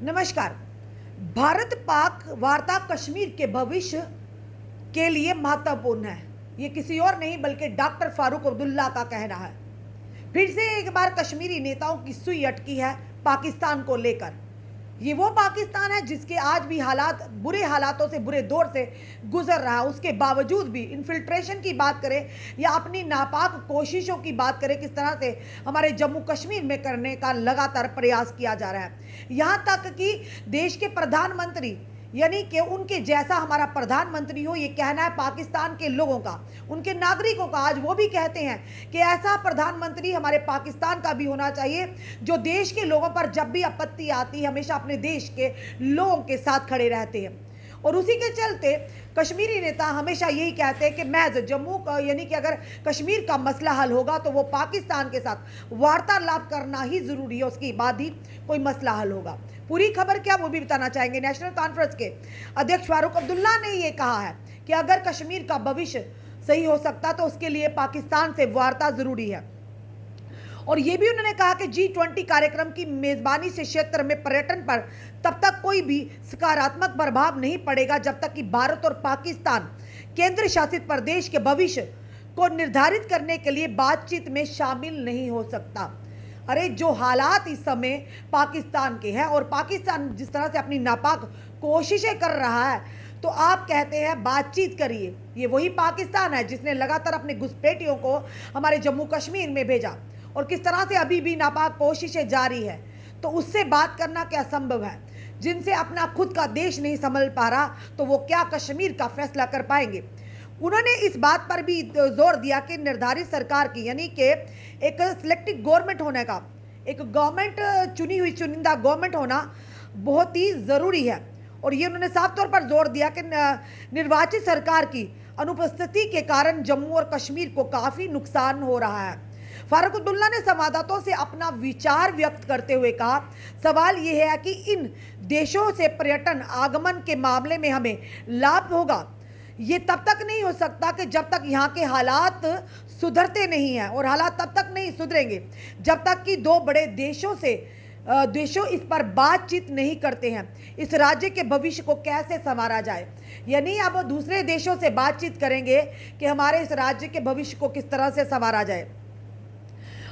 नमस्कार। भारत पाक वार्ता कश्मीर के भविष्य के लिए महत्वपूर्ण है। ये किसी और नहीं बल्कि डॉक्टर फारूक अब्दुल्ला का कहना है। फिर से एक बार कश्मीरी नेताओं की सुई अटकी है पाकिस्तान को लेकर। ये वो पाकिस्तान है जिसके आज भी हालात बुरे हालातों से बुरे दौर से गुजर रहा है। उसके बावजूद भी इन्फिल्ट्रेशन की बात करें या अपनी नापाक कोशिशों की बात करें, किस तरह से हमारे जम्मू कश्मीर में करने का लगातार प्रयास किया जा रहा है। यहाँ तक कि देश के प्रधानमंत्री यानी कि उनके जैसा हमारा प्रधानमंत्री हो, ये कहना है पाकिस्तान के लोगों का, उनके नागरिकों का। आज वो भी कहते हैं कि ऐसा प्रधानमंत्री हमारे पाकिस्तान का भी होना चाहिए जो देश के लोगों पर जब भी आपत्ति आती है हमेशा अपने देश के लोगों के साथ खड़े रहते हैं। और उसी के चलते कश्मीरी नेता हमेशा यही कहते हैं कि महज जम्मू का यानी कि अगर कश्मीर का मसला हल होगा तो वो पाकिस्तान के साथ वार्तालाप करना ही ज़रूरी है, उसके बाद ही कोई मसला हल होगा। पूरी खबर क्या वो भी बताना चाहेंगे। नेशनल कॉन्फ्रेंस के अध्यक्ष फारूक अब्दुल्ला ने ये कहा है कि अगर कश्मीर का भविष्य सही हो सकता तो उसके लिए पाकिस्तान से वार्ता ज़रूरी है। और ये भी उन्होंने कहा कि G20 कार्यक्रम की मेज़बानी से क्षेत्र में पर्यटन पर तब तक कोई भी सकारात्मक प्रभाव नहीं पड़ेगा जब तक कि भारत और पाकिस्तान केंद्र शासित प्रदेश के भविष्य को निर्धारित करने के लिए बातचीत में शामिल नहीं हो सकता। अरे जो हालात इस समय पाकिस्तान के हैं और पाकिस्तान जिस तरह से अपनी नापाक कोशिशें कर रहा है, तो आप कहते हैं बातचीत करिए। ये वही पाकिस्तान है जिसने लगातार अपने घुसपैठियों को हमारे जम्मू कश्मीर में भेजा और किस तरह से अभी भी नापाक कोशिशें जारी है। तो उससे बात करना क्या संभव है? जिनसे अपना खुद का देश नहीं संभल पा रहा तो वो क्या कश्मीर का फैसला कर पाएंगे? उन्होंने इस बात पर भी जोर दिया कि निर्धारित सरकार की यानी कि एक सिलेक्टिव गवर्नमेंट होने का, एक गवर्नमेंट चुनी हुई चुनिंदा गवर्नमेंट होना बहुत ही ज़रूरी है। और ये उन्होंने साफ तौर पर जोर दिया कि निर्वाचित सरकार की अनुपस्थिति के कारण जम्मू और कश्मीर को काफ़ी नुकसान हो रहा है। फारूक अब्दुल्ला ने संवाददाताओं से अपना विचार व्यक्त करते हुए कहा, सवाल ये है कि इन देशों से पर्यटन आगमन के मामले में हमें लाभ होगा। ये तब तक नहीं हो सकता कि जब तक यहाँ के हालात सुधरते नहीं हैं, और हालात तब तक नहीं सुधरेंगे जब तक कि दो बड़े देशों इस पर बातचीत नहीं करते हैं। इस राज्य के भविष्य को कैसे संवारा जाए, यानी अब दूसरे देशों से बातचीत करेंगे कि हमारे इस राज्य के भविष्य को किस तरह से संवारा जाए।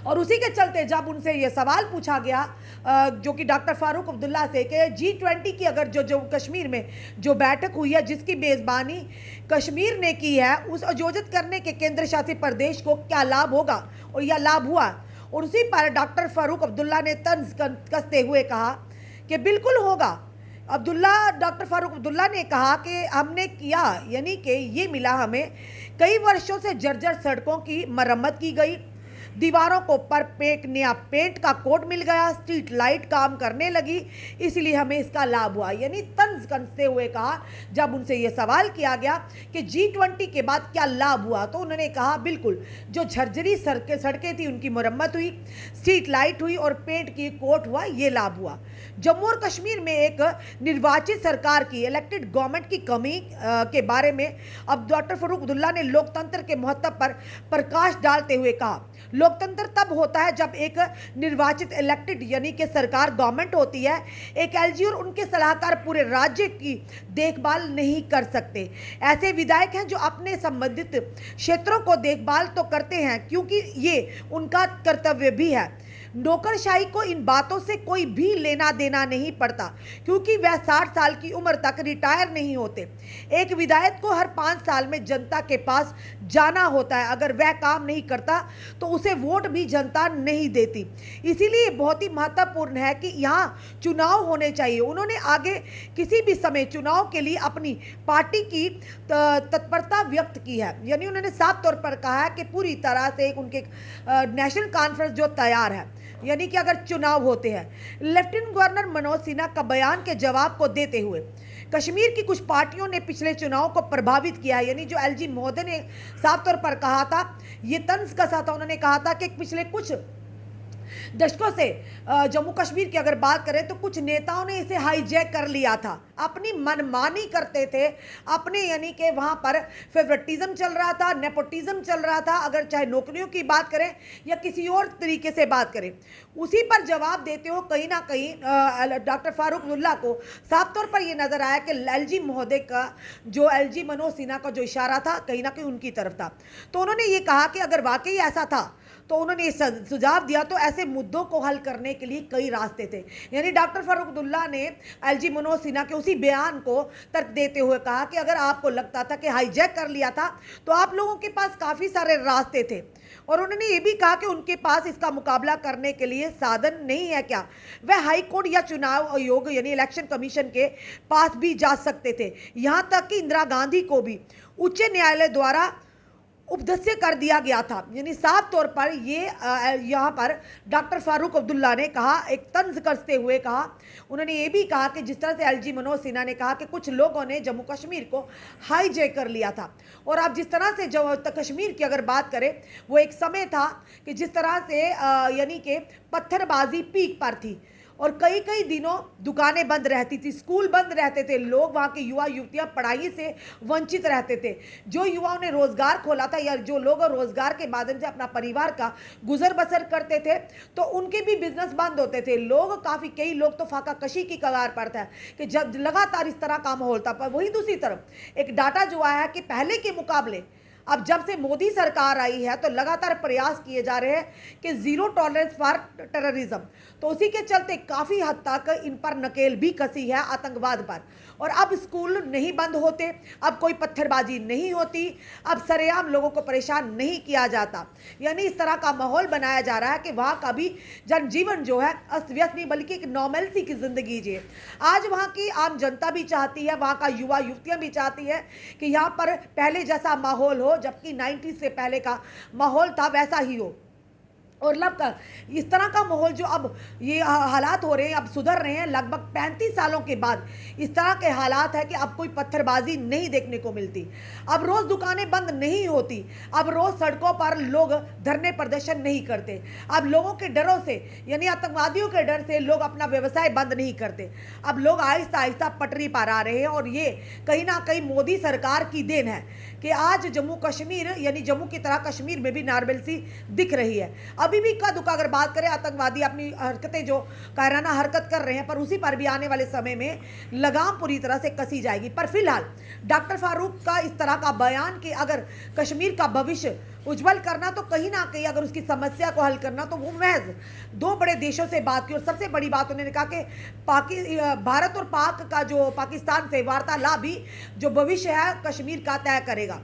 और उसी के चलते जब उनसे ये सवाल पूछा गया जो कि डॉक्टर फारूक अब्दुल्ला से कि G20 की अगर जो कश्मीर में जो बैठक हुई है जिसकी मेज़बानी कश्मीर ने की है, उस आयोजित करने के केंद्र शासित प्रदेश को क्या लाभ होगा और यह लाभ हुआ। और उसी पर डॉक्टर फारूक अब्दुल्ला ने तंज कसते हुए कहा कि बिल्कुल होगा। डॉक्टर फारूक अब्दुल्ला ने कहा कि हमने किया यानी कि ये मिला हमें, कई वर्षों से जर्जर सड़कों की मरम्मत की गई, दीवारों को पर नया पेंट का कोड मिल गया, स्ट्रीट लाइट काम करने लगी, इसलिए हमें इसका लाभ हुआ। यानी तंज कसते हुए कहा जब उनसे ये सवाल किया गया कि G20 के बाद क्या लाभ हुआ, तो उन्होंने कहा बिल्कुल, जो झरझरी सड़कें थी उनकी मरम्मत हुई, स्ट्रीट लाइट हुई और पेंट की कोट हुआ, ये लाभ हुआ। जम्मू और कश्मीर में एक निर्वाचित सरकार की इलेक्टेड गवर्नमेंट की कमी के बारे में अब डॉक्टर फारूक अब्दुल्ला ने लोकतंत्र के महत्व पर प्रकाश डालते हुए कहा, लोकतंत्र तब होता है जब एक निर्वाचित इलेक्टेड यानी कि सरकार गवर्नमेंट होती है, एक एलजी और उनके सलाहकार पूरे राज्य की देखभाल नहीं कर सकते। ऐसे विधायक हैं जो अपने संबंधित क्षेत्रों को देखभाल तो करते हैं क्योंकि ये उनका कर्तव्य भी है। नौकरशाही को इन बातों से कोई भी लेना देना नहीं पड़ता क्योंकि वह 60 साल की उम्र तक रिटायर नहीं होते। एक विधायक को हर 5 साल में जनता के पास जाना होता है, अगर वह काम नहीं करता तो उसे वोट भी जनता नहीं देती। इसीलिए बहुत ही महत्वपूर्ण है कि यहाँ चुनाव होने चाहिए। उन्होंने आगे किसी भी समय चुनाव के लिए अपनी पार्टी की तत्परता व्यक्त की है, यानी उन्होंने साफ तौर पर कहा है कि पूरी तरह से उनके नेशनल कॉन्फ्रेंस जो तैयार है, यानी कि अगर चुनाव होते हैं। लेफ्टिनेंट गवर्नर मनोज सिन्हा का बयान के जवाब को देते हुए कश्मीर की कुछ पार्टियों ने पिछले चुनाव को प्रभावित किया है, यानी जो एलजी महोदय ने साफ तौर पर कहा था, ये तंज कसा था, उन्होंने कहा था कि पिछले कुछ दशकों से जम्मू कश्मीर की अगर बात करें तो कुछ नेताओं ने इसे हाईजैक कर लिया था, अपनी मनमानी करते थे, अपने यानी कि वहाँ पर फेवरेटिज्म चल रहा था, नेपोटिज्म चल रहा था, अगर चाहे नौकरियों की बात करें या किसी और तरीके से बात करें। उसी पर जवाब देते हो कहीं ना कहीं डॉक्टर फारूक अब्दुल्ला को साफ तौर पर यह नजर आया कि एलजी महोदय का जो एलजी मनोज सिन्हा का जो इशारा था कहीं ना कहीं उनकी तरफ था। तो उन्होंने ये कहा कि अगर वाकई ऐसा था तो उन्होंने सुझाव दिया तो ऐसे मुद्दों को हल करने के लिए कई रास्ते थे। यानी डॉक्टर फारूक अब्दुल्ला ने एलजी मनोज सिन्हा के उसी बयान को तर्क देते हुए कहा कि अगर आपको लगता था कि हाईजैक कर लिया था तो आप लोगों के पास काफ़ी सारे रास्ते थे, और उन्होंने ये भी कहा कि उनके पास इसका मुकाबला करने के लिए साधन नहीं है क्या, वह हाई कोर्ट या चुनाव आयोग यानी इलेक्शन कमीशन के पास भी जा सकते थे। यहाँ तक कि इंदिरा गांधी को भी उच्च न्यायालय द्वारा उपदस्य कर दिया गया था। यानी साफ तौर पर ये यहाँ पर डॉक्टर फारूक अब्दुल्ला ने कहा, एक तंज कसते हुए कहा, उन्होंने ये भी कहा कि जिस तरह से एलजी मनोज सिन्हा ने कहा कि कुछ लोगों ने जम्मू कश्मीर को हाईजैक कर लिया था, और अब जिस तरह से जम्मू कश्मीर की अगर बात करें वो एक समय था कि जिस तरह से यानी कि पत्थरबाजी पीक पर थी और कई कई दिनों दुकानें बंद रहती थी, स्कूल बंद रहते थे, लोग वहाँ के युवा युवतियाँ पढ़ाई से वंचित रहते थे। जो युवाओं ने रोज़गार खोला था या जो लोग रोज़गार के माध्यम से अपना परिवार का गुजर बसर करते थे तो उनके भी बिजनेस बंद होते थे। लोग कई लोग तो फाका कशी की कगार पर था कि जब लगातार इस तरह का माहौल था। पर वही दूसरी तरफ एक डाटा जो आया है कि पहले के मुकाबले अब जब से मोदी सरकार आई है तो लगातार प्रयास किए जा रहे हैं कि जीरो टॉलरेंस फॉर टेररिज्म, तो उसी के चलते काफ़ी हद तक इन पर नकेल भी कसी है आतंकवाद पर। और अब स्कूल नहीं बंद होते, अब कोई पत्थरबाजी नहीं होती, अब सरेआम लोगों को परेशान नहीं किया जाता। यानी इस तरह का माहौल बनाया जा रहा है कि वहाँ का भी जनजीवन जो है अस्त व्यस्त नहीं बल्कि एक नॉर्मलसी की ज़िंदगी जिए। आज वहाँ की आम जनता भी चाहती है, वहाँ का युवा युवतियाँ भी चाहती है कि यहाँ पर पहले जैसा माहौल हो, जबकि 90 से पहले का माहौल था वैसा ही हो। और लगभग इस तरह का माहौल जो अब ये हालात हो रहे हैं, अब सुधर रहे हैं लगभग 35 सालों के बाद। इस तरह के हालात है कि अब कोई पत्थरबाजी नहीं देखने को मिलती, अब रोज़ दुकानें बंद नहीं होती, अब रोज़ सड़कों पर लोग धरने प्रदर्शन नहीं करते, अब लोगों के डरों से यानी आतंकवादियों के डर से लोग अपना व्यवसाय बंद नहीं करते। अब लोग आहिस्ता आहिस्ता पटरी पर आ रहे हैं, और ये कहीं ना कहीं मोदी सरकार की देन है कि आज जम्मू कश्मीर यानी जम्मू की तरह कश्मीर में भी नॉर्मलसी दिख रही है। अभी भी का दुका अगर बात करें, आतंकवादी अपनी हरकतें जो कायराना हरकत कर रहे हैं, पर उसी पर भी आने वाले समय में लगाम पूरी तरह से कसी जाएगी। पर फिलहाल डॉक्टर फारूक का इस तरह का बयान कि अगर कश्मीर का भविष्य उज्जवल करना तो कहीं ना कहीं अगर उसकी समस्या को हल करना तो वो महज दो बड़े देशों से बात की। और सबसे बड़ी बात उन्होंने कहा कि भारत और पाक का जो पाकिस्तान से वार्तालाप भी जो भविष्य है कश्मीर का तय करेगा।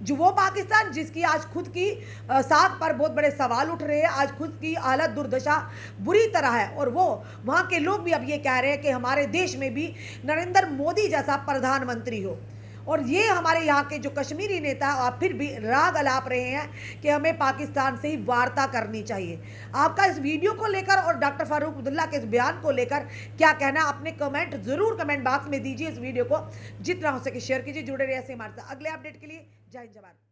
जो वो पाकिस्तान जिसकी आज खुद की साख पर बहुत बड़े सवाल उठ रहे हैं, आज खुद की हालत दुर्दशा बुरी तरह है, और वो वहाँ के लोग भी अब ये कह रहे हैं कि हमारे देश में भी नरेंद्र मोदी जैसा प्रधानमंत्री हो। और ये हमारे यहाँ के जो कश्मीरी नेता आप फिर भी राग अलाप रहे हैं कि हमें पाकिस्तान से ही वार्ता करनी चाहिए। आपका इस वीडियो को लेकर और डॉक्टर फारूक अब्दुल्ला के इस बयान को लेकर क्या कहना, अपने कमेंट जरूर कमेंट बॉक्स में दीजिए। इस वीडियो को जितना हो सके शेयर कीजिए। जुड़े रहिए ऐसे हमारे साथ अगले अपडेट के लिए। जय हिंद जवान।